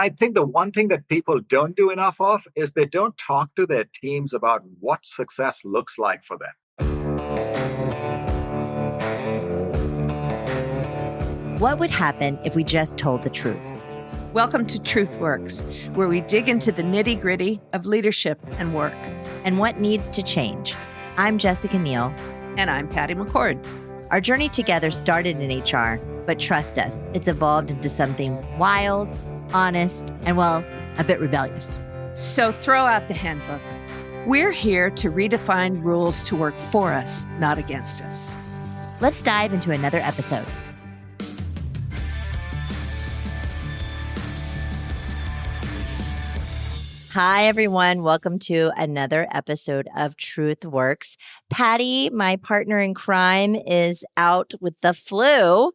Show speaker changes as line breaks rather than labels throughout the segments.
I think the one thing that people don't do enough of is they don't talk to their teams about what success looks like for them.
What would happen if we just told the truth?
Welcome to Truth Works, where we dig into the nitty-gritty of leadership and work.
And what needs to change? I'm Jessica Neal.
And I'm Patty McCord.
Our journey together started in HR, but trust us, it's evolved into something wild, honest, and well, a bit rebellious.
So throw out the handbook. We're here to redefine rules to work for us, not against us.
Let's dive into another episode. Hi, everyone. Welcome to another episode of Truth Works. Patty, my partner in crime, is out with the flu.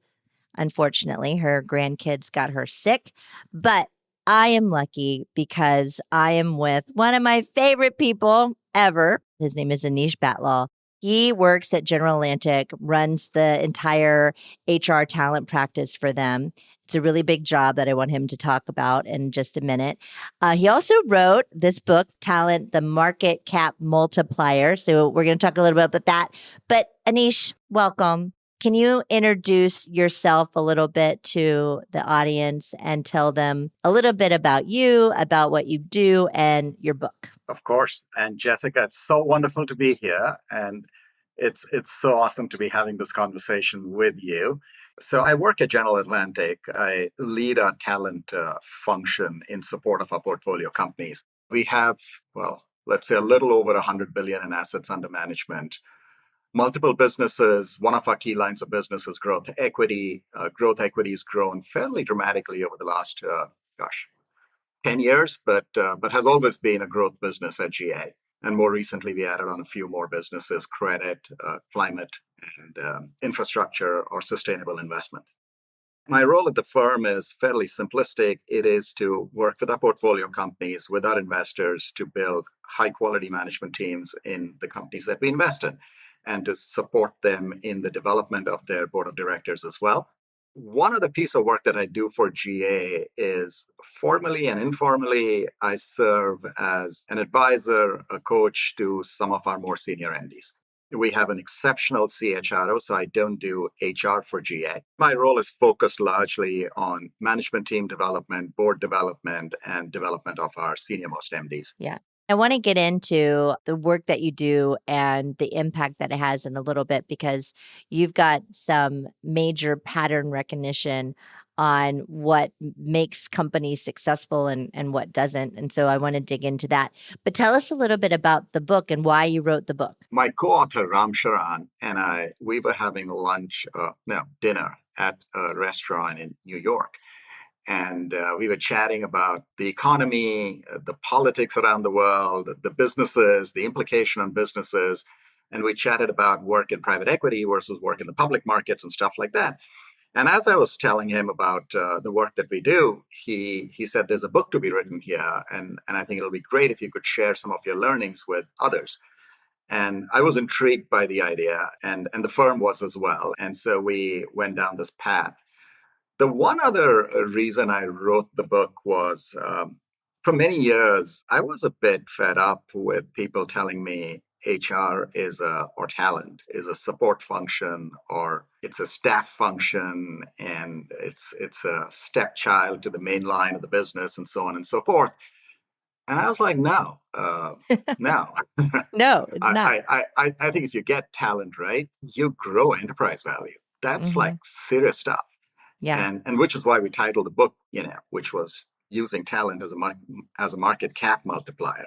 Unfortunately, her grandkids got her sick, but I am lucky because I am with one of my favorite people ever. His name is Anish Batlaw. He works at General Atlantic, runs the entire HR talent practice for them. It's a really big job that I want him to talk about in just a minute. He also wrote this book, Talent, the Market Cap Multiplier. So we're going to talk a little bit about that. But Anish, welcome. Can you introduce yourself a little bit to the audience and tell them a little bit about you, about what you do, and your book?
Of course. And Jessica, it's so wonderful to be here. And it's so awesome to be having this conversation with you. So I work at General Atlantic. I lead our talent function in support of our portfolio companies. We have, well, let's say a little over 100 billion in assets under management. Multiple businesses. One of our key lines of business is growth equity. Growth equity has grown fairly dramatically over the last, 10 years, but has always been a growth business at GA. And more recently, we added on a few more businesses, credit, climate, and infrastructure or sustainable investment. My role at the firm is fairly simplistic. It is to work with our portfolio companies, with our investors, to build high-quality management teams in the companies that we invest in, and to support them in the development of their board of directors as well. One of the piece of work that I do for GA is formally and informally, I serve as an advisor, a coach to some of our more senior MDs. We have an exceptional CHRO, so I don't do HR for GA. My role is focused largely on management team development, board development, and development of our senior most MDs.
Yeah. I want to get into the work that you do and the impact that it has in a little bit, because you've got some major pattern recognition on what makes companies successful and what doesn't. And so I want to dig into that. But tell us a little bit about the book and why you wrote the book.
My co-author, Ram Sharan, and we were having dinner at a restaurant in New York. And we were chatting about the economy, the politics around the world, the businesses, the implication on businesses. And we chatted about work in private equity versus work in the public markets and stuff like that. And as I was telling him about the work that we do, he said, there's a book to be written here. And I think it'll be great if you could share some of your learnings with others. And I was intrigued by the idea, and the firm was as well. And so we went down this path. The one other reason I wrote the book was for many years, I was a bit fed up with people telling me HR or talent is a support function, or it's a staff function, and it's a stepchild to the main line of the business, and so on and so forth. And I was like, no.
No, it's not.
I think if you get talent right, you grow enterprise value. That's like serious stuff.
Yeah.
And which is why we titled the book, which was using talent as a market cap multiplier.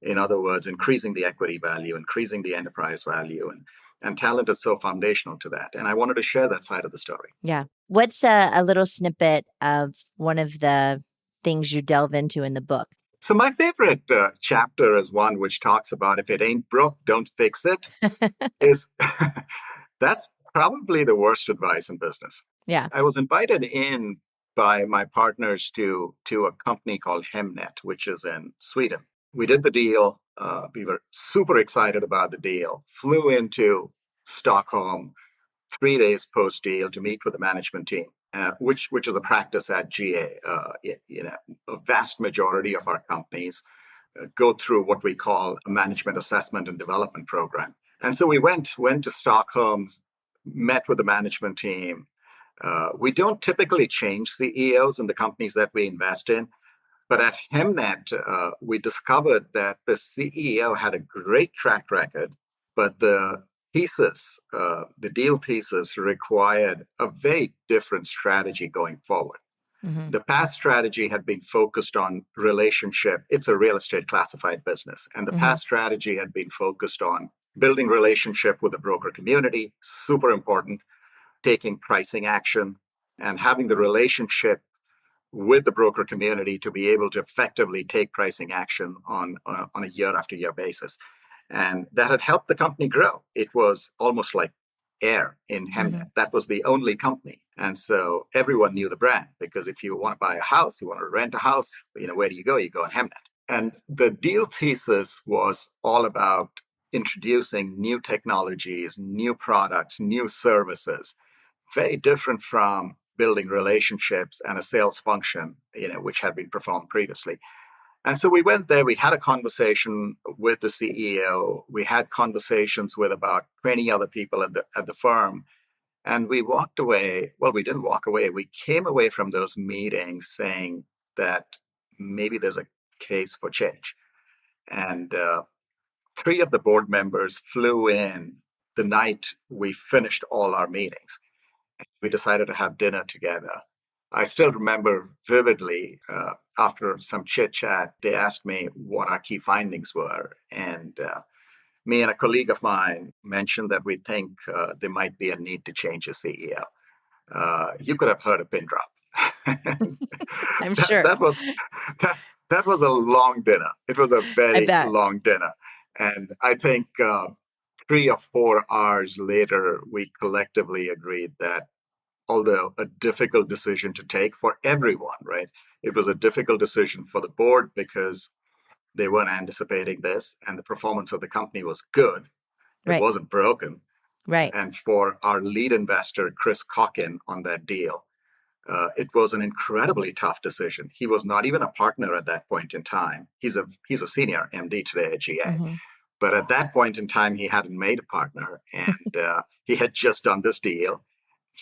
In other words, increasing the equity value, increasing the enterprise value, and talent is so foundational to that. And I wanted to share that side of the story.
Yeah. What's a little snippet of one of the things you delve into in the book?
So my favorite chapter is one which talks about if it ain't broke, don't fix it. That's probably the worst advice in business.
Yeah.
I was invited in by my partners to a company called Hemnet, which is in Sweden. We did the deal. We were super excited about the deal. Flew into Stockholm 3 days post-deal to meet with the management team. which is a practice at GA. A vast majority of our companies go through what we call a management assessment and development program. And so we went to Stockholm, met with the management team. We don't typically change CEOs in the companies that we invest in, but at Hemnet, we discovered that the CEO had a great track record, but the deal thesis required a very different strategy going forward.
Mm-hmm.
The past strategy had been focused on relationship. It's a real estate classified business. And the
Mm-hmm.
past strategy had been focused on building relationship with the broker community, super important, taking pricing action, and having the relationship with the broker community to be able to effectively take pricing action on a year after year basis. And that had helped the company grow. It was almost like air in Hemnet.
Mm-hmm.
That was the only company. And so everyone knew the brand, because if you want to buy a house, you want to rent a house, where do you go? You go on Hemnet. And the deal thesis was all about introducing new technologies, new products, new services, very different from building relationships and a sales function, which had been performed previously. And so we went there, we had a conversation with the CEO, we had conversations with about 20 other people at the firm, and we walked away. Well, we didn't walk away. We came away from those meetings saying that maybe there's a case for change. And 3 of the board members flew in the night we finished all our meetings. We decided to have dinner together. I still remember vividly, after some chit chat, they asked me what our key findings were. And me and a colleague of mine mentioned that we think there might be a need to change the CEO. You could have heard a pin drop.
I'm
that,
sure.
that was that was a long dinner. It was a
I
very
bet.
long dinner. And I think 3 or 4 hours later, we collectively agreed that although a difficult decision to take for everyone, right? It was a difficult decision for the board because they weren't anticipating this, and the performance of the company was good. It
Right.
wasn't broken.
Right.
And for our lead investor, Chris Cockin, on that deal, it was an incredibly tough decision. He was not even a partner at that point in time. He's a senior MD today at GA.
Mm-hmm.
But at that point in time, he hadn't made a partner, and he had just done this deal.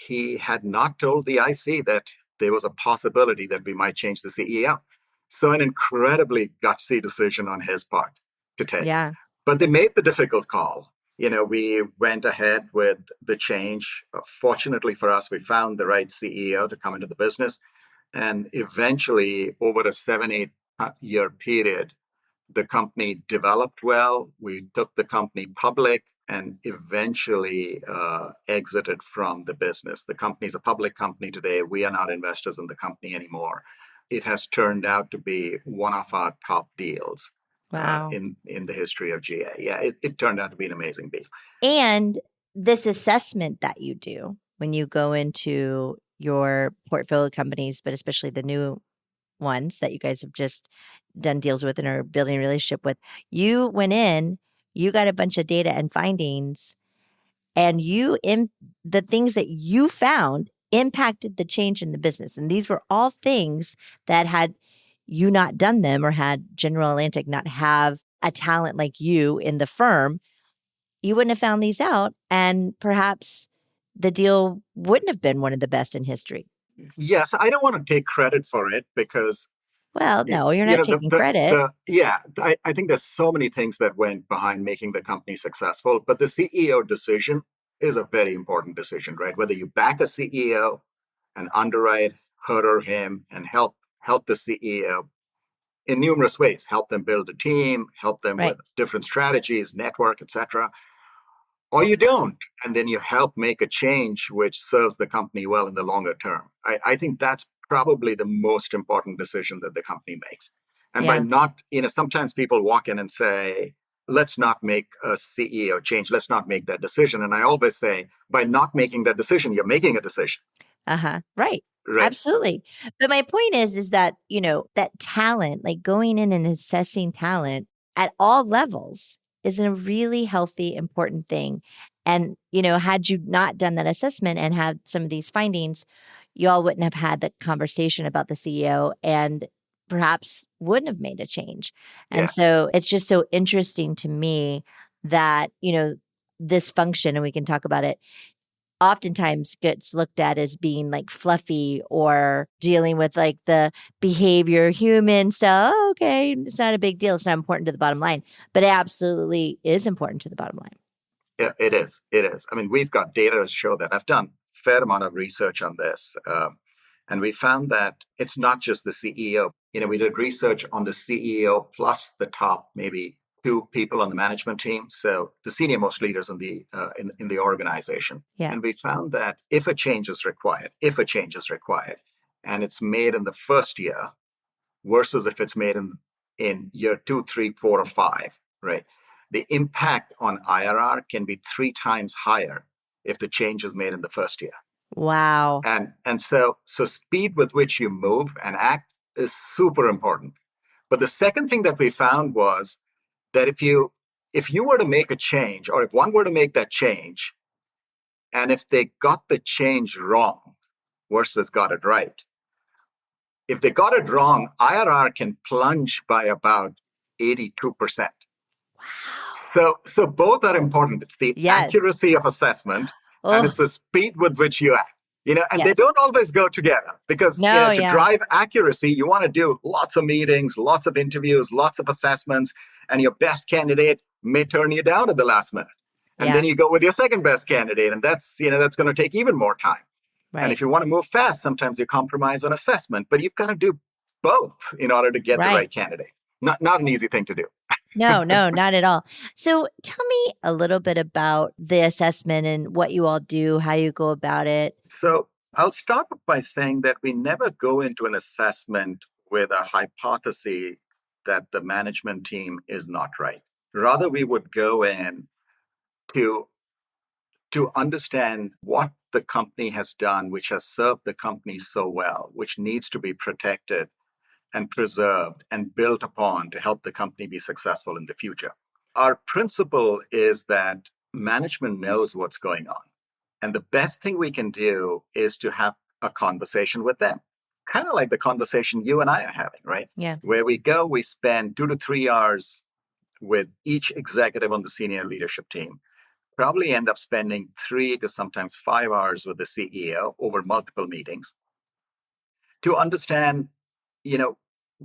He had not told the IC that there was a possibility that we might change the CEO. So an incredibly gutsy decision on his part to take.
Yeah.
But they made the difficult call. We went ahead with the change. Fortunately for us, we found the right CEO to come into the business. And eventually, over a 7-8 year period, the company developed well. We took the company public and eventually exited from the business. The company is a public company today. We are not investors in the company anymore. It has turned out to be one of our top deals
Wow.
in the history of GA. Yeah, it turned out to be an amazing deal.
And this assessment that you do when you go into your portfolio companies, but especially the new ones that you guys have just done deals with and are building a relationship with, you went in, you got a bunch of data and findings, and the things that you found impacted the change in the business. And these were all things that had you not done them, or had General Atlantic not have a talent like you in the firm, you wouldn't have found these out. And perhaps the deal wouldn't have been one of the best in history.
Yes, I don't want to take credit for it because
Well, no, you're not taking credit.
I think there's so many things that went behind making the company successful, but the CEO decision is a very important decision, right? Whether you back a CEO and underwrite her or him and help the CEO in numerous ways, help them build a team, help them
Right.
with different strategies, network, etc., or you don't, and then you help make a change which serves the company well in the longer term. I think that's probably the most important decision that the company makes. And by
Yeah.
not, sometimes people walk in and say, let's not make a CEO change, let's not make that decision. And I always say, by not making that decision, you're making a decision.
Right.
Right.
Absolutely. But my point is that, that talent, like going in and assessing talent at all levels, is a really healthy, important thing. And, had you not done that assessment and had some of these findings, you all wouldn't have had the conversation about the CEO and perhaps wouldn't have made a change. And
Yeah.
so it's just so interesting to me that, this function, and we can talk about it, oftentimes gets looked at as being like fluffy or dealing with like the behavior, human stuff. Oh, okay, it's not a big deal. It's not important to the bottom line, but it absolutely is important to the bottom line.
Yeah, it is. It is. I mean, we've got data to show that. I've done a fair amount of research on this. And we found that it's not just the CEO. We did research on the CEO plus the top maybe two people on the management team. So the senior most leaders in the organization.
Yeah.
And we found that if a change is required, and it's made in the first year versus if it's made in year 2, 3, 4, or 5, right? The impact on IRR can be 3 times higher if the change is made in the first year.
Wow.
And so speed with which you move and act is super important. But the second thing that we found was that if you were to make a change, or if one were to make that change, and if they got the change wrong versus got it right, if they got it wrong, IRR can plunge by about 82%. So both are important. It's the
Yes.
accuracy of assessment and it's the speed with which you act. And they
Yes.
don't always go together because
No,
to
yeah.
drive accuracy, you want to do lots of meetings, lots of interviews, lots of assessments, and your best candidate may turn you down at the last minute. And then you go with your second best candidate, and that's going to take even more time.
Right.
And if you want to move fast, sometimes you compromise on assessment, but you've got to do both in order to get the right candidate. Not an easy thing to do.
No, not at all. So tell me a little bit about the assessment and what you all do, how you go about it.
So I'll start off by saying that we never go into an assessment with a hypothesis that the management team is not right. Rather, we would go in to understand what the company has done, which has served the company so well, which needs to be protected and preserved and built upon to help the company be successful in the future. Our principle is that management knows what's going on. And the best thing we can do is to have a conversation with them, kind of like the conversation you and I are having, right?
Yeah.
Where we go, we spend 2 to 3 hours with each executive on the senior leadership team, probably end up spending 3 to sometimes 5 hours with the CEO over multiple meetings to understand,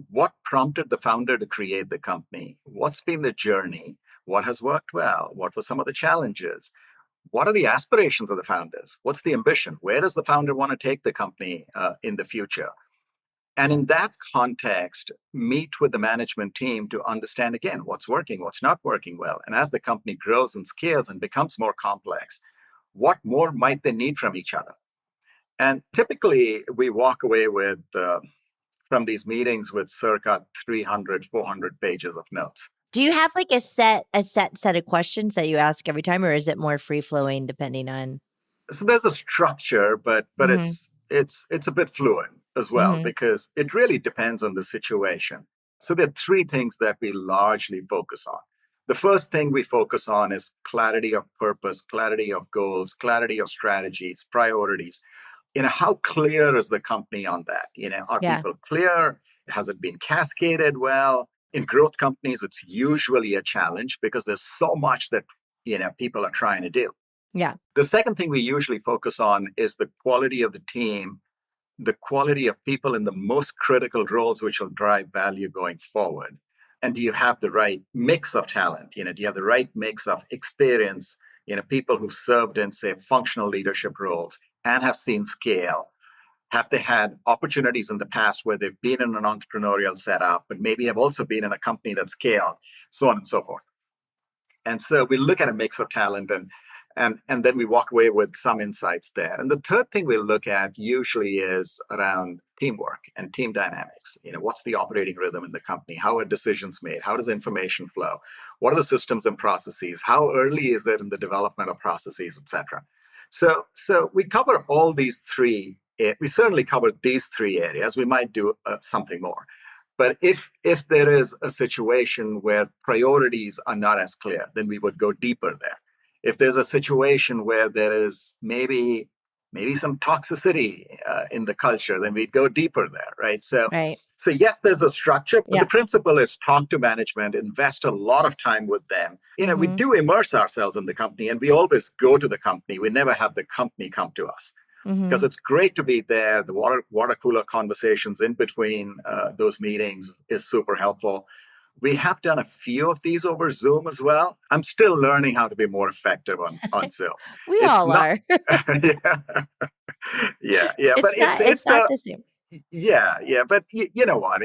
what prompted the founder to create the company? What's been the journey? What has worked well? What were some of the challenges? What are the aspirations of the founders? What's the ambition? Where does the founder want to take the company in the future? And in that context, meet with the management team to understand, again, what's working, what's not working well. And as the company grows and scales and becomes more complex, what more might they need from each other? And typically, we walk away with from these meetings with circa 300, 400 pages of notes.
Do you have like a set of questions that you ask every time, or is it more free flowing depending on?
So there's a structure, but it's a bit fluid as well because it really depends on the situation. So there are 3 things that we largely focus on. The first thing we focus on is clarity of purpose, clarity of goals, clarity of strategies, priorities. How clear is the company on that? Are people clear? Has it been cascaded well? In growth companies, it's usually a challenge because there's so much that, people are trying to do.
Yeah.
The second thing we usually focus on is the quality of the team, the quality of people in the most critical roles, which will drive value going forward. And do you have the right mix of talent? Do you have the right mix of experience, people who've served in, say, functional leadership roles and have seen scale? Have they had opportunities in the past where they've been in an entrepreneurial setup, but maybe have also been in a company that scaled, so on and so forth? And so we look at a mix of talent and then we walk away with some insights there. And the third thing we look at usually is around teamwork and team dynamics. What's the operating rhythm in the company? How are decisions made? How does information flow? What are the systems and processes? How early is it in the development of processes, et cetera? So we cover all these 3. We certainly covered these 3 areas. We might do something more. But if there is a situation where priorities are not as clear, then we would go deeper there. If there's a situation where there is maybe maybe some toxicity in the culture, then we'd go deeper there, right?
Right.
So yes, there's a structure, but
Yeah.
the principle is talk to management, invest a lot of time with them. We
Mm-hmm.
do immerse ourselves in the company, and we always go to the company. We never have the company come to us
Mm-hmm.
because it's great to be there. The water cooler conversations in between those meetings is super helpful. We have done a few of these over Zoom as well. I'm still learning how to be more effective on Zoom.
We
It's
all
not,
are.
yeah, yeah, but
It's
it's
not
the
the same.
yeah. But you know what?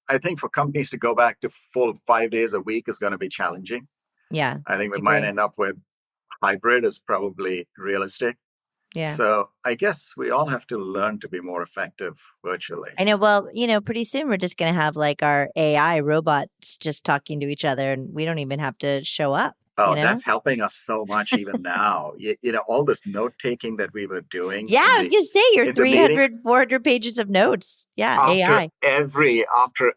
I think for companies to go back to full 5 days a week is going to be challenging.
Yeah.
I think we might
Agree.
end up with hybrid is probably realistic.
Yeah.
So I guess we all have to learn to be more effective virtually.
I know. Well, pretty soon we're just going to have like our AI robots just talking to each other and we don't even have to show up,
Oh, that's helping us so much even now. All this note taking that we were doing
Yeah, I was going to say your
in the meetings
300, 400 pages of notes. Yeah,
after
AI.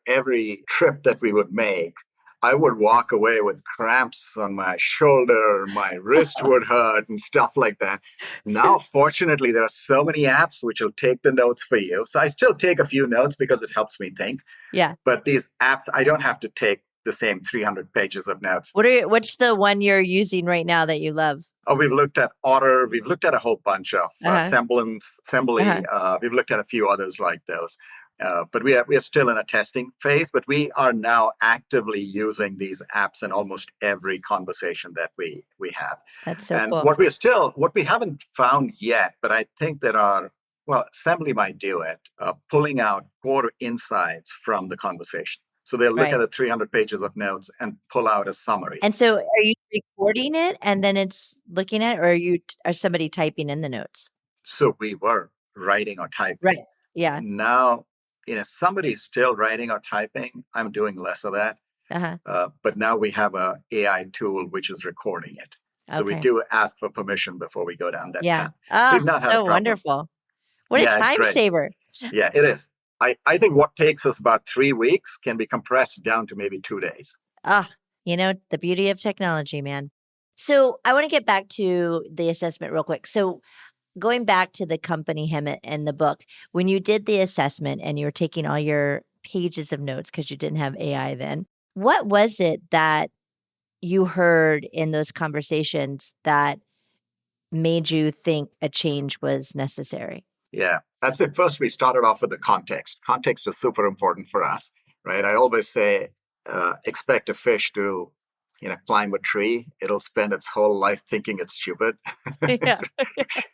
every trip that we would make, I would walk away with cramps on my shoulder, my wrist would hurt and stuff like that. Now, fortunately, there are so many apps which will take the notes for you. So I still take a few notes because it helps me think.
Yeah.
But these apps, I don't have to take the same 300 pages of notes.
What's the one you're using right now that you love?
Oh, we've looked at Otter. We've looked at a whole bunch of Assembly. We've looked at a few others like those. But we are still in a testing phase, but we are now actively using these apps in almost every conversation that we have.
That's so
And
cool.
what we haven't found yet, but I think Assembly might do it, pulling out core insights from the conversation. So they'll look at the 300 pages of notes and pull out a summary.
And so are you recording it and then it's looking at it, or are somebody typing in the notes?
So we were writing or typing.
Right. Yeah.
Now, somebody's still writing or typing. I'm doing less of that. But now we have a AI tool which is recording it. So we do ask for permission before we go down that path.
Oh, so wonderful. What a time saver.
Yeah, it is. I think what takes us about 3 weeks can be compressed down to maybe 2 days.
The beauty of technology, man. So I want to get back to the assessment real quick. So going back to the company hymn and the book, when you did the assessment and you were taking all your pages of notes because you didn't have AI then, what was it that you heard in those conversations that made you think a change was necessary?
Yeah, that's it. First, we started off with the context. Context is super important for us, right? I always say, expect a fish to, climb a tree. It'll spend its whole life thinking it's stupid.
Yeah.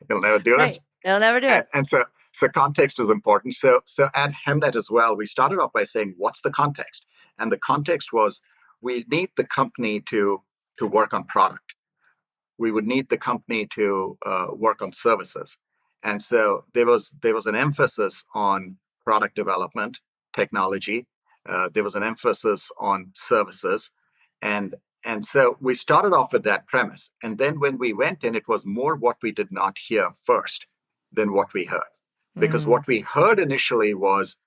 It'll never do it.
It'll never do it.
And so context is important. So at Hemnet as well, we started off by saying, what's the context? And the context was, we need the company to work on product. We would need the company to work on services. And so there was an emphasis on product development, technology. There was an emphasis on services. And so we started off with that premise. And then when we went in, it was more what we did not hear first than what we heard. Because what we heard initially was,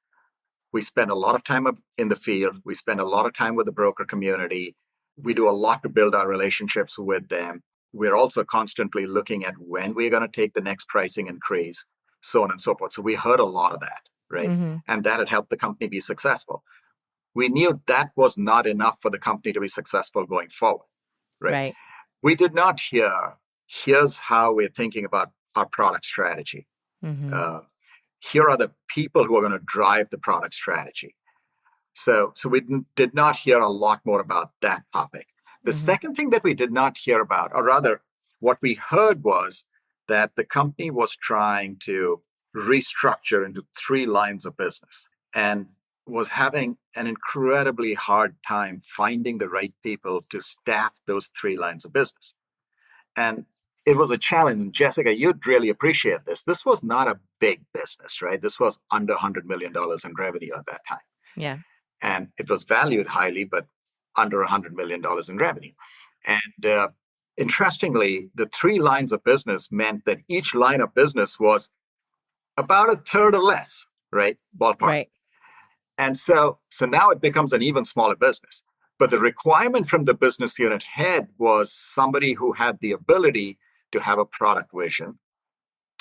we spend a lot of time in the field. We spend a lot of time with the broker community. We do a lot to build our relationships with them. We're also constantly looking at when we're going to take the next pricing increase, so on and so forth. So we heard a lot of that, right? And that had helped the company be successful. We knew that was not enough for the company to be successful going forward, right? We did not hear, here's how we're thinking about our product strategy. Here are the people who are going to drive the product strategy. So we did not hear a lot more about that topic. The second thing that we did not hear about, or rather, what we heard was that the company was trying to restructure into 3 lines of business and was having an incredibly hard time finding the right people to staff those 3 lines of business. And it was a challenge. And Jessica, you'd really appreciate this. This was not a big business, right? This was under $100 million in revenue at that time.
Yeah.
And it was valued highly, but under $100 million in revenue. And interestingly, the 3 lines of business meant that each line of business was about a third or less, right? Ballpark.
Right.
And so now it becomes an even smaller business. But the requirement from the business unit head was somebody who had the ability to have a product vision,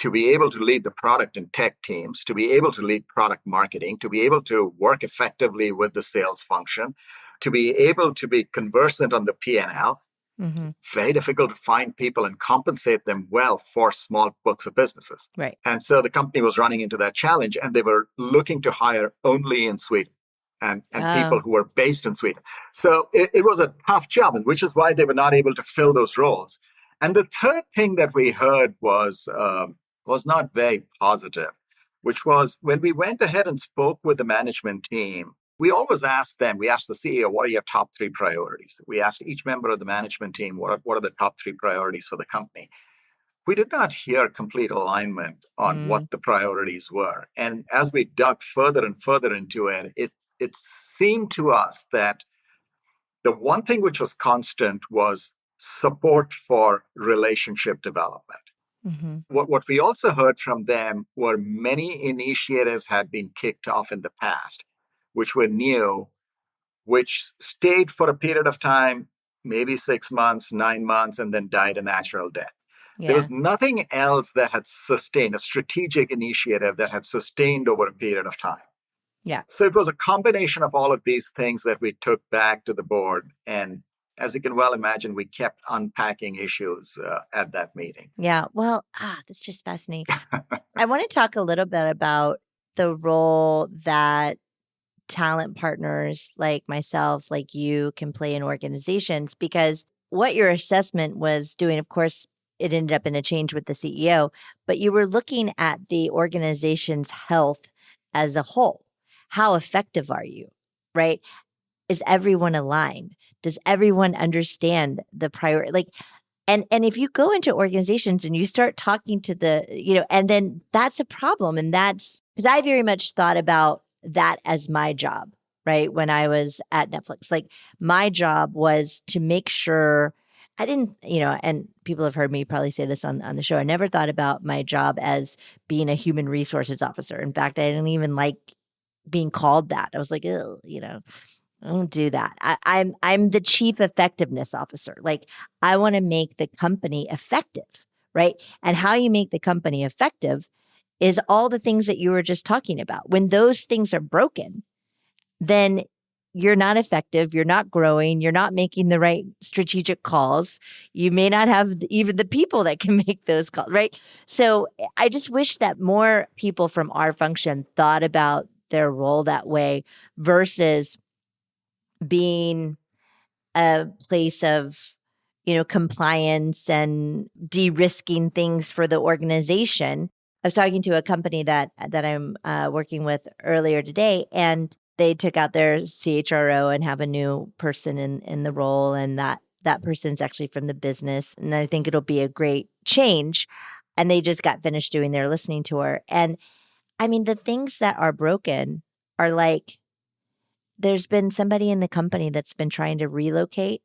to be able to lead the product and tech teams, to be able to lead product marketing, to be able to work effectively with the sales function, to be able to be conversant on the P&L.
Mm-hmm.
Very difficult to find people and compensate them well for small books of businesses.
Right.
And so the company was running into that challenge, and they were looking to hire only in Sweden and people who were based in Sweden. So it was a tough job, and which is why they were not able to fill those roles. And the third thing that we heard was not very positive, which was when we went ahead and spoke with the management team. We always asked them, we asked the CEO, what are your top 3 priorities? We asked each member of the management team, what are the top 3 priorities for the company? We did not hear complete alignment on what the priorities were. And as we dug further and further into it, it seemed to us that the one thing which was constant was support for relationship development.
Mm-hmm.
What we also heard from them were many initiatives had been kicked off in the past, which were new, which stayed for a period of time, maybe 6 months, 9 months, and then died a natural death.
Yeah.
There was nothing else that had sustained, a strategic initiative that had sustained over a period of time.
Yeah.
So it was a combination of all of these things that we took back to the board. And as you can well imagine, we kept unpacking issues at that meeting.
Yeah. Well, that's just fascinating. I want to talk a little bit about the role that talent partners like myself, like you, can play in organizations, because what your assessment was doing, of course, it ended up in a change with the CEO, but you were looking at the organization's health as a whole. How effective are you, right? Is everyone aligned? Does everyone understand the priority? Like, and if you go into organizations and you start talking to the, and then that's a problem. And that's because I very much thought about that as my job, right? When I was at Netflix, like my job was to make sure I didn't, and people have heard me probably say this on the show. I never thought about my job as being a human resources officer. In fact, I didn't even like being called that. I was like, ew, I don't do that. I'm the chief effectiveness officer. Like I want to make the company effective, right? And how you make the company effective is all the things that you were just talking about. When those things are broken, then you're not effective, you're not growing, you're not making the right strategic calls. You may not have even the people that can make those calls, right? So I just wish that more people from our function thought about their role that way versus being a place of compliance and de-risking things for the organization. I was talking to a company that I'm working with earlier today, and they took out their CHRO and have a new person in the role, and that person's actually from the business, and I think it'll be a great change. And they just got finished doing their listening tour, and I mean the things that are broken are like, there's been somebody in the company that's been trying to relocate,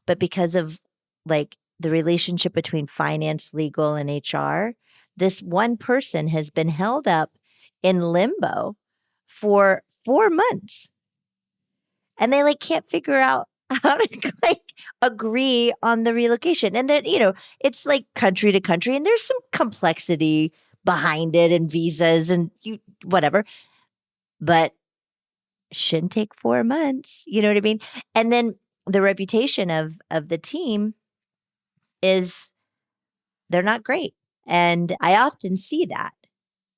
but because of like the relationship between finance, legal, and HR, this one person has been held up in limbo for 4 months. And they like can't figure out how to like agree on the relocation. And then, it's like country to country, and there's some complexity behind it and visas and whatever. But shouldn't take 4 months. You know what I mean? And then the reputation of the team is they're not great. And I often see that,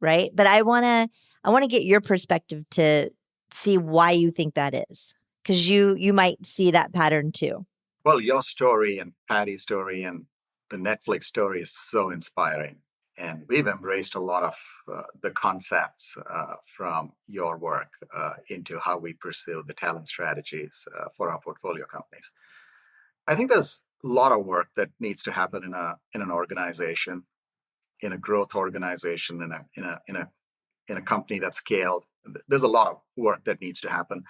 right? But I want to get your perspective to see why you think that is. Cuz you might see that pattern too.
Well, your story and Patty's story and the Netflix story is so inspiring. And we've embraced a lot of the concepts from your work into how we pursue the talent strategies for our portfolio companies. I think there's a lot of work that needs to happen in an organization, in a growth organization, in a company that's scaled. There's a lot of work that needs to happen.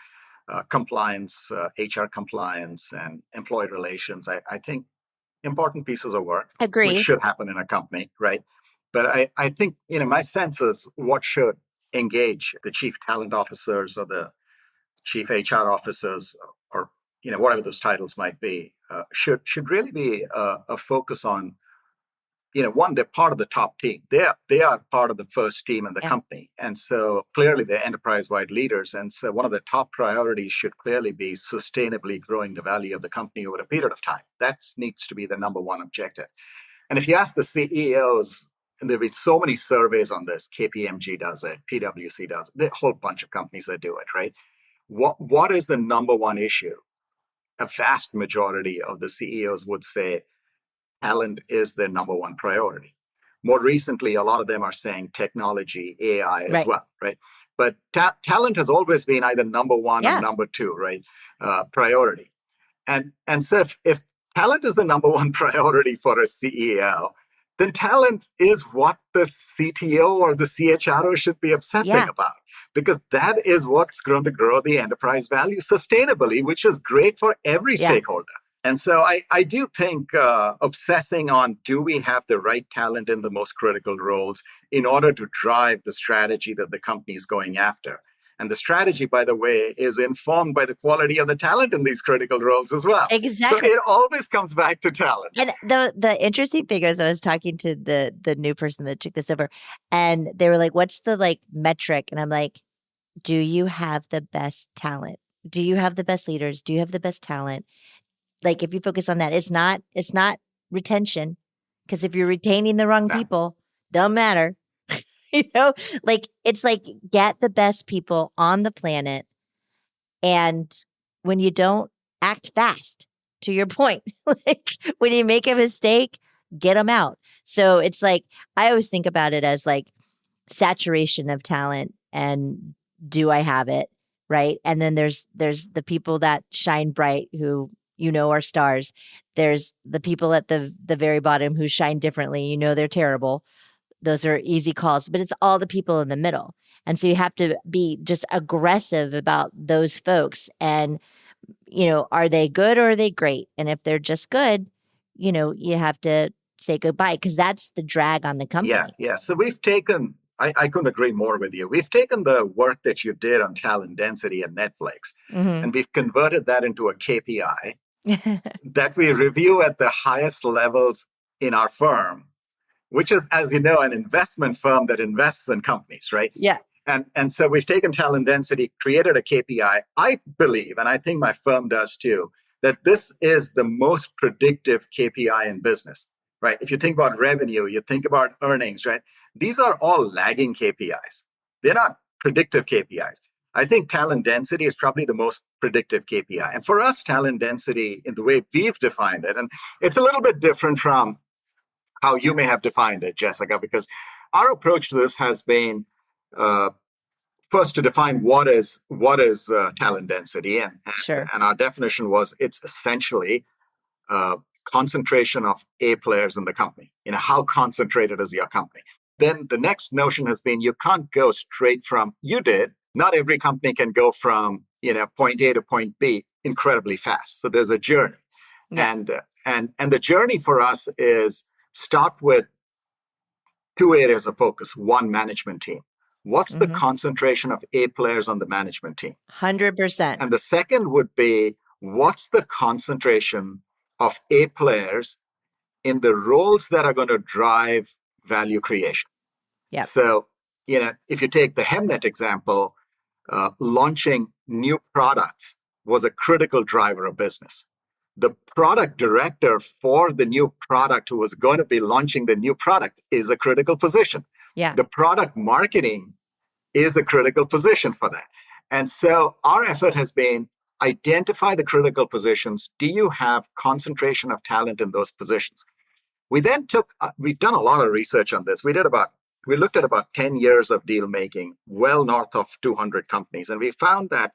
Compliance, HR compliance, and employee relations. I think important pieces of work,
Agree.
which should happen in a company, right? But I think, my sense is what should engage the chief talent officers or the chief HR officers or, whatever those titles might be, should really be a focus on, one, they're part of the top team. They are part of the first team in the company. And so clearly they're enterprise-wide leaders. And so one of the top priorities should clearly be sustainably growing the value of the company over a period of time. That needs to be the number one objective. And if you ask the CEOs, and there have been so many surveys on this, KPMG does it, PwC does it, there's a whole bunch of companies that do it, right? What is the number one issue? A vast majority of the CEOs would say talent is their number one priority. More recently, a lot of them are saying technology, AI as well, right? But talent has always been either number one or number two, right? Priority. And so if talent is the number one priority for a CEO, then talent is what the CTO or the CHRO should be obsessing about, because that is what's going to grow the enterprise value sustainably, which is great for every stakeholder. And so I do think obsessing on, do we have the right talent in the most critical roles in order to drive the strategy that the company is going after? And the strategy, by the way, is informed by the quality of the talent in these critical roles as well.
Exactly.
So it always comes back to talent.
And the interesting thing is, I was talking to the new person that took this over, and they were like, what's the metric? And I'm like, do you have the best talent? Do you have the best leaders? Do you have the best talent? Like, if you focus on that, it's not retention, because if you're retaining the wrong people, don't matter. It's like, get the best people on the planet. And when you don't, act fast, to your point. Like, when you make a mistake, get them out. So it's like, I always think about it as like saturation of talent and do I have it? Right. And then there's the people that shine bright who, are stars. There's the people at the very bottom who shine differently. They're terrible. Those are easy calls, but it's all the people in the middle. And so you have to be just aggressive about those folks. And, are they good or are they great? And if they're just good, you have to say goodbye, because that's the drag on the company.
Yeah. So we've taken, I couldn't agree more with you. We've taken the work that you did on talent density at Netflix, and we've converted that into a KPI that we review at the highest levels in our firm, which is, as you know, an investment firm that invests in companies, right?
Yeah.
And so we've taken talent density, created a KPI. I believe, and I think my firm does too, that this is the most predictive KPI in business, right? If you think about revenue, you think about earnings, right? These are all lagging KPIs. They're not predictive KPIs. I think talent density is probably the most predictive KPI. And for us, talent density, in the way we've defined it, and it's a little bit different from how you may have defined it, Jessica, because our approach to this has been first to define what is talent density, and our definition was it's essentially concentration of A players in the company. How concentrated is your company? Then the next notion has been you can't go straight from, not every company can go from point A to point B incredibly fast. So there's a journey, and the journey for us is start with two areas of focus. One, management team. What's the concentration of A players on the management team?
100%.
And the second would be, what's the concentration of A players in the roles that are going to drive value creation?
Yeah.
So, if you take the Hemnet example, launching new products was a critical driver of business. The product director for the new product who was going to be launching the new product is a critical position.
Yeah.
The product marketing is a critical position for that. And so our effort has been identify the critical positions. Do you have concentration of talent in those positions? We then we've done a lot of research on this. We looked at about 10 years of deal making, well north of 200 companies. And we found that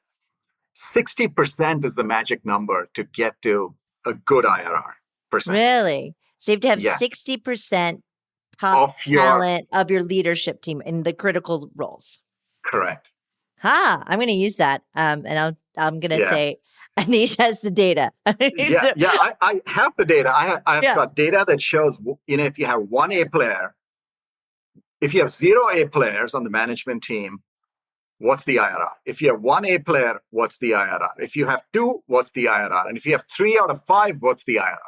60% is the magic number to get to a good IRR percent.
Really? So you have to have 60% top talent of your leadership team in the critical roles.
Correct.
I'm going to use that. And I'm going to say, Anish has the data.
I have the data. I've got data that shows, if you have one A player, if you have 0 A players on the management team, what's the IRR? If you have 1 A player, what's the IRR? If you have 2, what's the IRR? And if you have 3 out of 5, what's the IRR?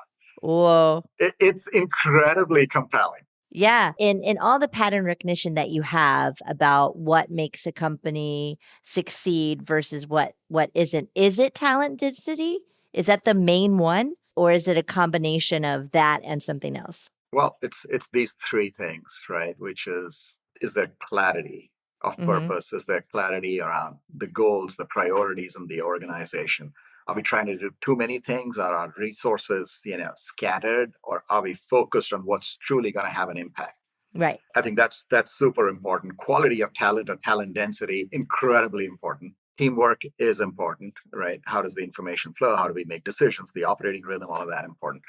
Whoa.
It's incredibly compelling.
Yeah. In all the pattern recognition that you have about what makes a company succeed versus what isn't, is it talent density? Is that the main one? Or is it a combination of that and something else?
Well, it's these three things, right? Which is there clarity of
Mm-hmm.
purpose? Is there clarity around the goals, the priorities in the organization? Are we trying to do too many things? Are our resources, scattered, or are we focused on what's truly going to have an impact?
Right.
I think that's super important. Quality of talent or talent density, incredibly important. Teamwork is important, right? How does the information flow? How do we make decisions? The operating rhythm, all of that important.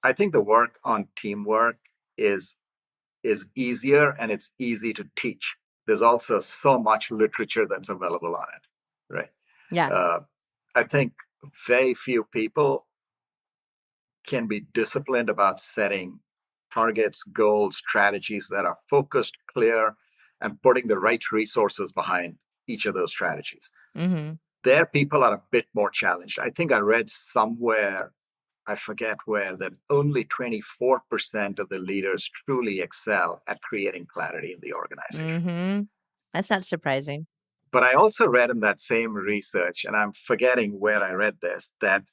I think the work on teamwork is is easier and it's easy to teach. There's also so much literature that's available on it, right?
Yeah.
Uh, I think very few people can be disciplined about setting targets, goals, strategies that are focused, clear, and putting the right resources behind each of those strategies.
Mm-hmm.
There, people are a bit more challenged. I think I read somewhere, I forget where, that only 24% of the leaders truly excel at creating clarity in the organization.
Mm-hmm. That's not surprising.
But I also read in that same research, and I'm forgetting where I read this, that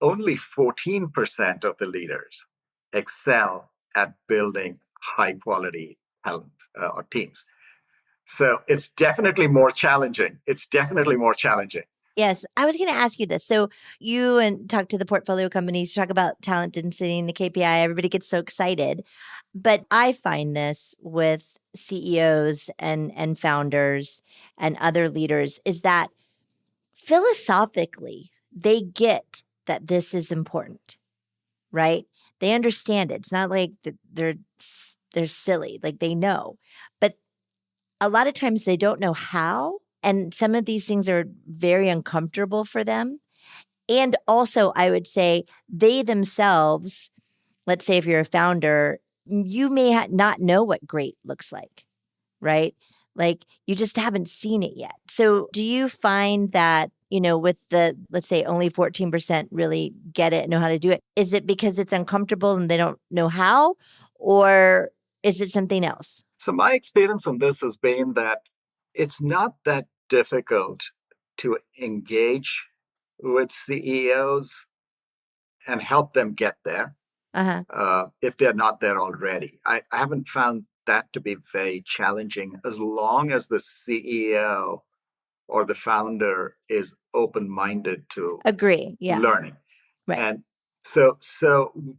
only 14% of the leaders excel at building high quality talent or teams. So it's definitely more challenging. It's definitely more challenging.
Yes, I was going to ask you this. So you and talk to the portfolio companies, talk about talent density and the KPI. Everybody gets so excited, but I find this with CEOs and founders and other leaders is that philosophically they get that this is important, right? They understand it. It's not like they're silly, like they know, but a lot of times they don't know how. And some of these things are very uncomfortable for them. And also, I would say they themselves, let's say if you're a founder, you may not know what great looks like, right? Like you just haven't seen it yet. So, do you find that, with the, let's say only 14% really get it, know how to do it? Is it because it's uncomfortable and they don't know how? Or is it something else?
So my experience on this has been that it's not that difficult to engage with CEOs and help them get there
Uh huh.
if they're not there already. I haven't found that to be very challenging as long as the CEO or the founder is open-minded to
Agree. Yeah.
learning.
Right.
And so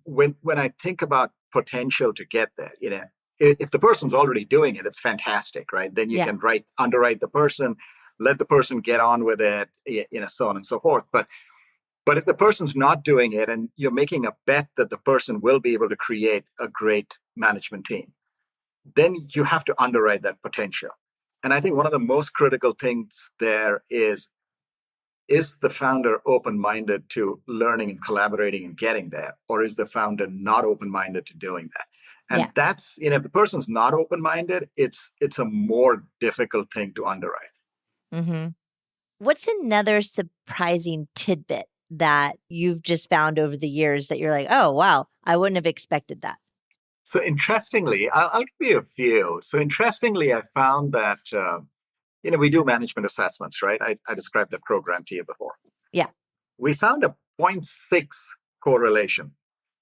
when I think about potential to get there, if the person's already doing it, it's fantastic, right? Then you
Yeah.
can underwrite the person, let the person get on with it, so on and so forth. But if the person's not doing it and you're making a bet that the person will be able to create a great management team, then you have to underwrite that potential. And I think one of the most critical things there is the founder open-minded to learning and collaborating and getting there, or is the founder not open-minded to doing that?
Yeah.
And that's, if the person's not open-minded, it's a more difficult thing to underwrite.
Mm-hmm. What's another surprising tidbit that you've just found over the years that you're like, oh, wow, I wouldn't have expected that?
So interestingly, I'll give you a few. So interestingly, I found that, we do management assessments, right? I described the program to you before.
Yeah.
We found a 0.6 correlation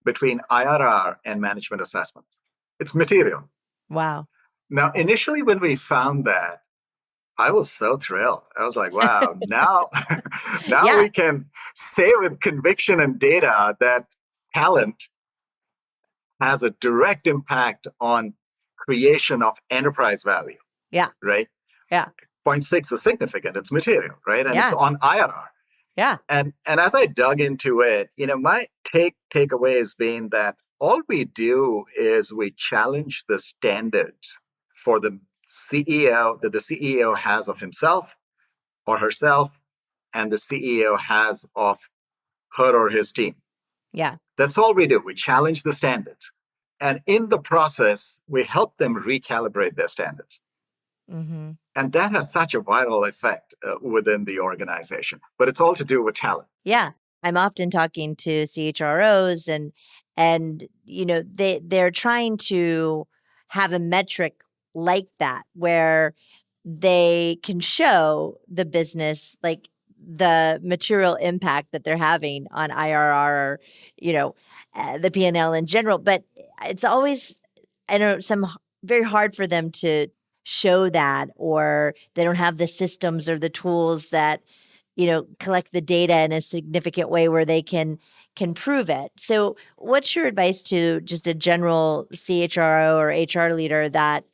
between IRR and management assessments. It's material.
Wow.
Now, initially, when we found that, I was so thrilled. I was like, wow, now, now
Yeah.
we can say with conviction and data that talent has a direct impact on creation of enterprise value,
Yeah.
right?
Yeah.
0.6 is significant. It's material, right? And it's
Yeah.
on IRR.
Yeah.
And as I dug into it, my takeaway has been that all we do is we challenge the standards for the CEO that the CEO has of himself or herself, and the CEO has of her or his team.
Yeah.
That's all we do. We challenge the standards. And in the process, we help them recalibrate their standards.
Mm-hmm.
And that has such a viral effect within the organization. But it's all to do with talent.
Yeah. I'm often talking to CHROs And, they're trying to have a metric like that where they can show the business like the material impact that they're having on IRR or, the P&L in general. But it's always, I know, very hard for them to show that, or they don't have the systems or the tools that, collect the data in a significant way where they can prove it. So what's your advice to just a general CHRO or HR leader that,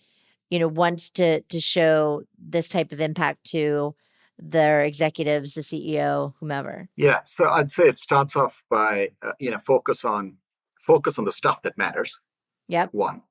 wants to show this type of impact to their executives, the CEO, whomever?
Yeah, so I'd say it starts off by focus on the stuff that matters.
Yep.
One.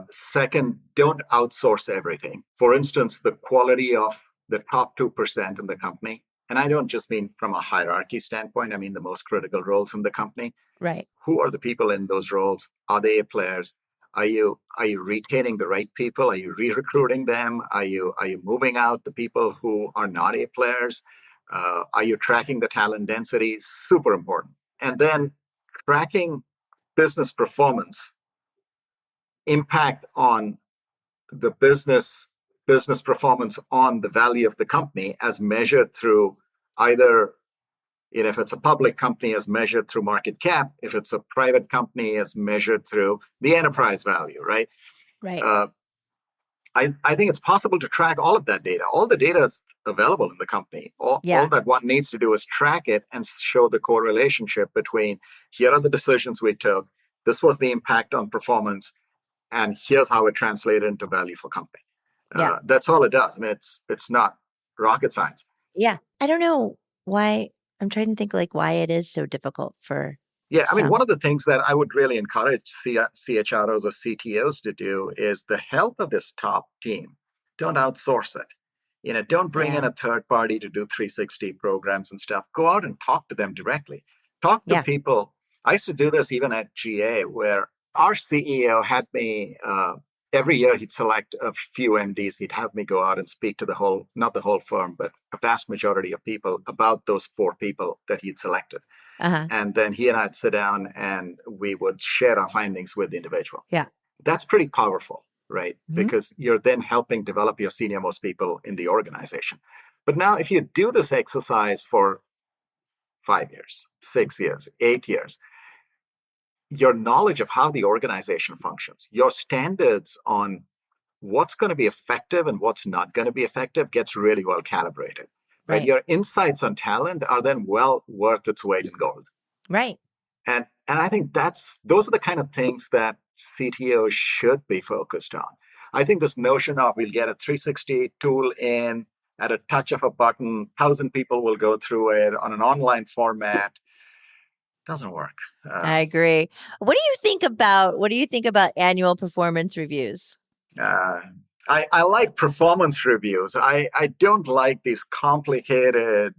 Second, don't outsource everything. For instance, the quality of the top 2% in the company, and I don't just mean from a hierarchy standpoint, I mean the most critical roles in the company.
Right.
Who are the people in those roles? Are they A players? Are you retaining the right people? Are you re-recruiting them? Are you moving out the people who are not A players? Are you tracking the talent density? Super important. And then tracking business performance, impact on the business performance on the value of the company as measured through either, if it's a public company, as measured through market cap, if it's a private company, as measured through the enterprise value, right?
Right.
I think it's possible to track all of that data. All the data is available in the company. All that one needs to do is track it and show the correlationship between here are the decisions we took, this was the impact on performance, and here's how it translated into value for company.
Yeah.
That's all it does. I mean, it's not rocket science.
Yeah. I don't know why. I'm trying to think like why it is so difficult for
Yeah, I mean,
some.
one of the things that I would really encourage CHROs or CTOs to do is the help of this top team. Don't outsource it. Don't bring in
Yeah.
a third party to do 360 programs and stuff. Go out and talk to them directly. Talk to
Yeah.
people. I used to do this even at GA, where our CEO had me, every year he'd select a few MDs. He'd have me go out and speak to not the whole firm, but a vast majority of people about those 4 people that he'd selected.
Uh-huh.
And then he and I'd sit down and we would share our findings with the individual.
Yeah.
That's pretty powerful, right?
Mhm.
Because you're then helping develop your senior most people in the organization. But now, if you do this exercise for 5 years, 6 years, 8 years, your knowledge of how the organization functions, your standards on what's going to be effective and what's not going to be effective gets really well calibrated, right?
Right.
Your insights on talent are then well worth its weight in gold.
Right.
And I think those are the kind of things that CTOs should be focused on. I think this notion of we'll get a 360 tool in at a touch of a button, 1,000 people will go through it on an online format, doesn't work.
I agree. What do you think about annual performance reviews?
I like performance reviews. I don't like these complicated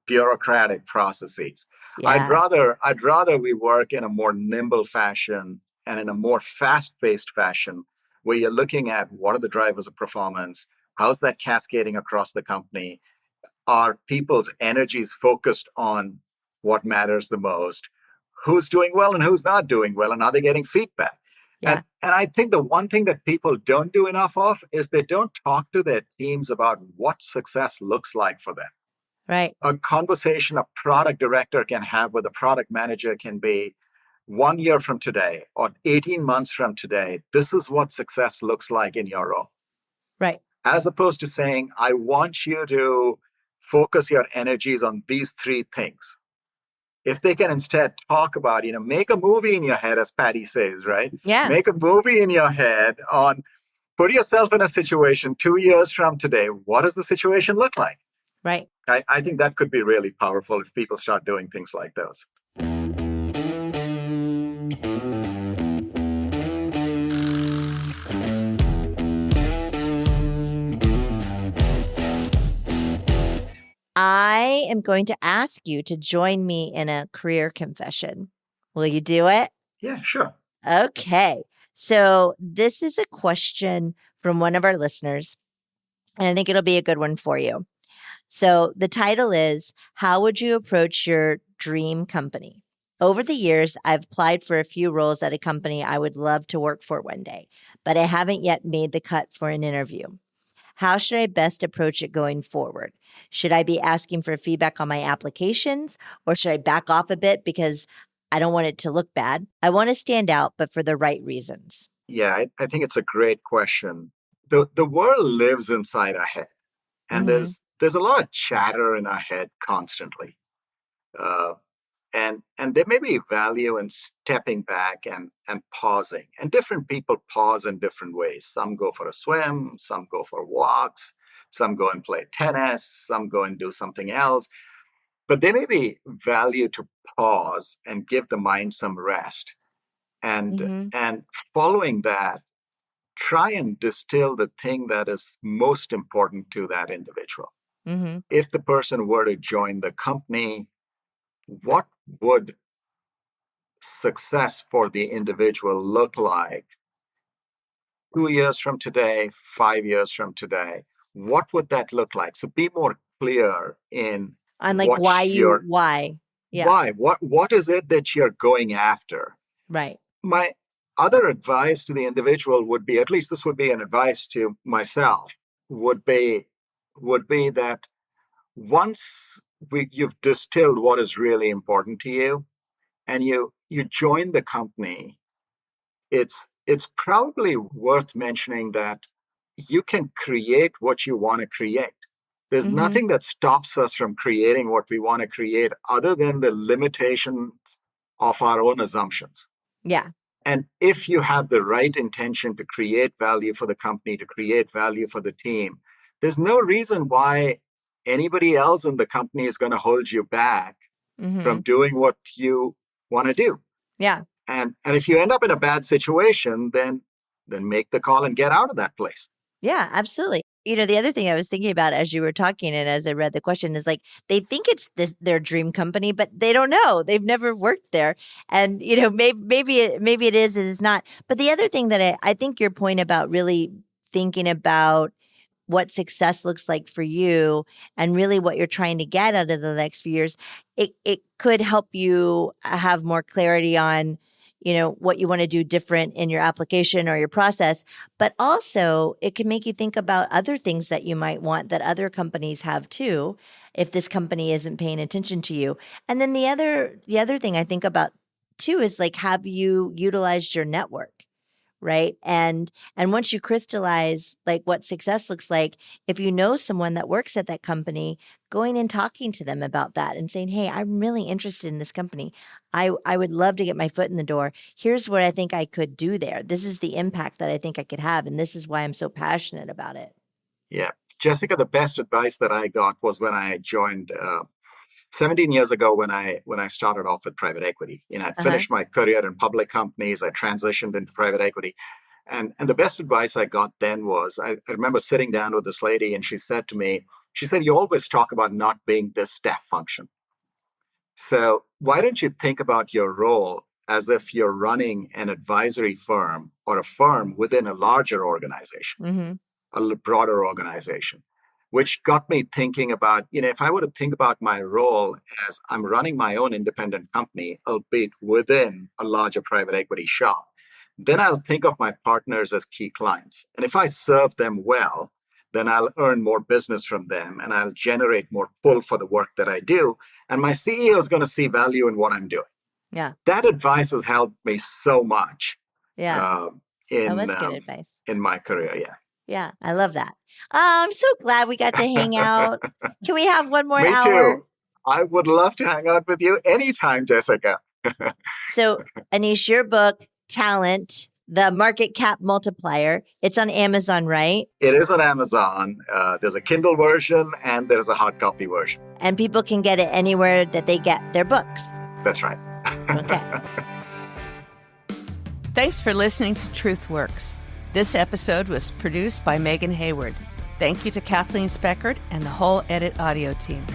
bureaucratic processes.
Yeah.
I'd rather we work in a more nimble fashion and in a more fast-paced fashion where you're looking at what are the drivers of performance, how's that cascading across the company, are people's energies focused on what matters the most, who's doing well and who's not doing well, and are they getting feedback?
Yeah.
And I think the one thing that people don't do enough of is they don't talk to their teams about what success looks like for them.
Right.
A conversation a product director can have with a product manager can be 1 year from today or 18 months from today, this is what success looks like in your role.
Right.
As opposed to saying, I want you to focus your energies on these 3 things. If they can instead talk about, make a movie in your head, as Patty says, right?
Yeah.
Make a movie in your head on put yourself in a situation 2 years from today. What does the situation look like?
Right.
I think that could be really powerful if people start doing things like those.
I am going to ask you to join me in a career confession. Will you do it?
Yeah, sure.
Okay. So this is a question from one of our listeners, and I think it'll be a good one for you. So the title is, how would you approach your dream company? Over the years, I've applied for a few roles at a company I would love to work for one day, but I haven't yet made the cut for an interview. How should I best approach it going forward? Should I be asking for feedback on my applications, or should I back off a bit because I don't want it to look bad? I want to stand out, but for the right reasons.
Yeah, I think it's a great question. The world lives inside our head, and
Mm-hmm.
there's a lot of chatter in our head constantly. Uh, and there may be value in stepping back and pausing. And different people pause in different ways. Some go for a swim, some go for walks, some go and play tennis, some go and do something else. But there may be value to pause and give the mind some rest. And
Mm-hmm.
and following that, try and distill the thing that is most important to that individual.
Mm-hmm.
If the person were to join the company, what would success for the individual look like 2 years from today, 5 years from today? What would that look like? So be more clear in
On like why? Yeah.
what is it that you're going after?
Right.
My other advice to the individual would be, at least this would be an advice to myself, would be that once you've distilled what is really important to you, and you join the company, it's probably worth mentioning that you can create what you want to create. There's
Mm-hmm.
nothing that stops us from creating what we want to create other than the limitations of our own assumptions.
Yeah.
And if you have the right intention to create value for the company, to create value for the team, there's no reason why anybody else in the company is going to hold you back
Mm-hmm.
from doing what you want to do.
Yeah.
And if you end up in a bad situation, then make the call and get out of that place.
Yeah, absolutely. The other thing I was thinking about as you were talking and as I read the question is like they think it's their dream company, but they don't know. They've never worked there, and maybe it is, it is not. But the other thing that I think your point about really thinking about what success looks like for you and really what you're trying to get out of the next few years, it could help you have more clarity on what you want to do different in your application or your process, but also it can make you think about other things that you might want that other companies have too, if this company isn't paying attention to you. And then the other thing I think about too is like, have you utilized your network? Right. And once you crystallize like what success looks like, if you know someone that works at that company, going and talking to them about that and saying, hey, I'm really interested in this company. I would love to get my foot in the door. Here's what I think I could do there. This is the impact that I think I could have. And this is why I'm so passionate about it.
Yeah. Jessica, the best advice that I got was when I joined 17 years ago when I started off with private equity. I'd finished my career in public companies. I transitioned into private equity. And the best advice I got then was, I remember sitting down with this lady and she said to me, you always talk about not being this staff function. So why don't you think about your role as if you're running an advisory firm or a firm within a larger organization,
Mm-hmm.
a broader organization, which got me thinking about, if I were to think about my role as I'm running my own independent company, albeit within a larger private equity shop, then I'll think of my partners as key clients. And if I serve them well, then I'll earn more business from them and I'll generate more pull for the work that I do. And my CEO is going to see value in what I'm doing.
Yeah.
That advice has helped me so much.
Yeah. That was good advice.
In my career. Yeah.
Yeah. I love that. I'm so glad we got to hang out. Can we have one more
Me
hour?
too. I would love to hang out with you anytime, Jessica.
So, Anish, your book, Talent, the Market Cap Multiplier, it's on Amazon, right?
It is on Amazon. There's a Kindle version and there's a hard copy version.
And people can get it anywhere that they get their books.
That's right.
Okay.
Thanks for listening to TruthWorks. This episode was produced by Megan Hayward. Thank you to Kathleen Speckert and the whole Edit Audio team.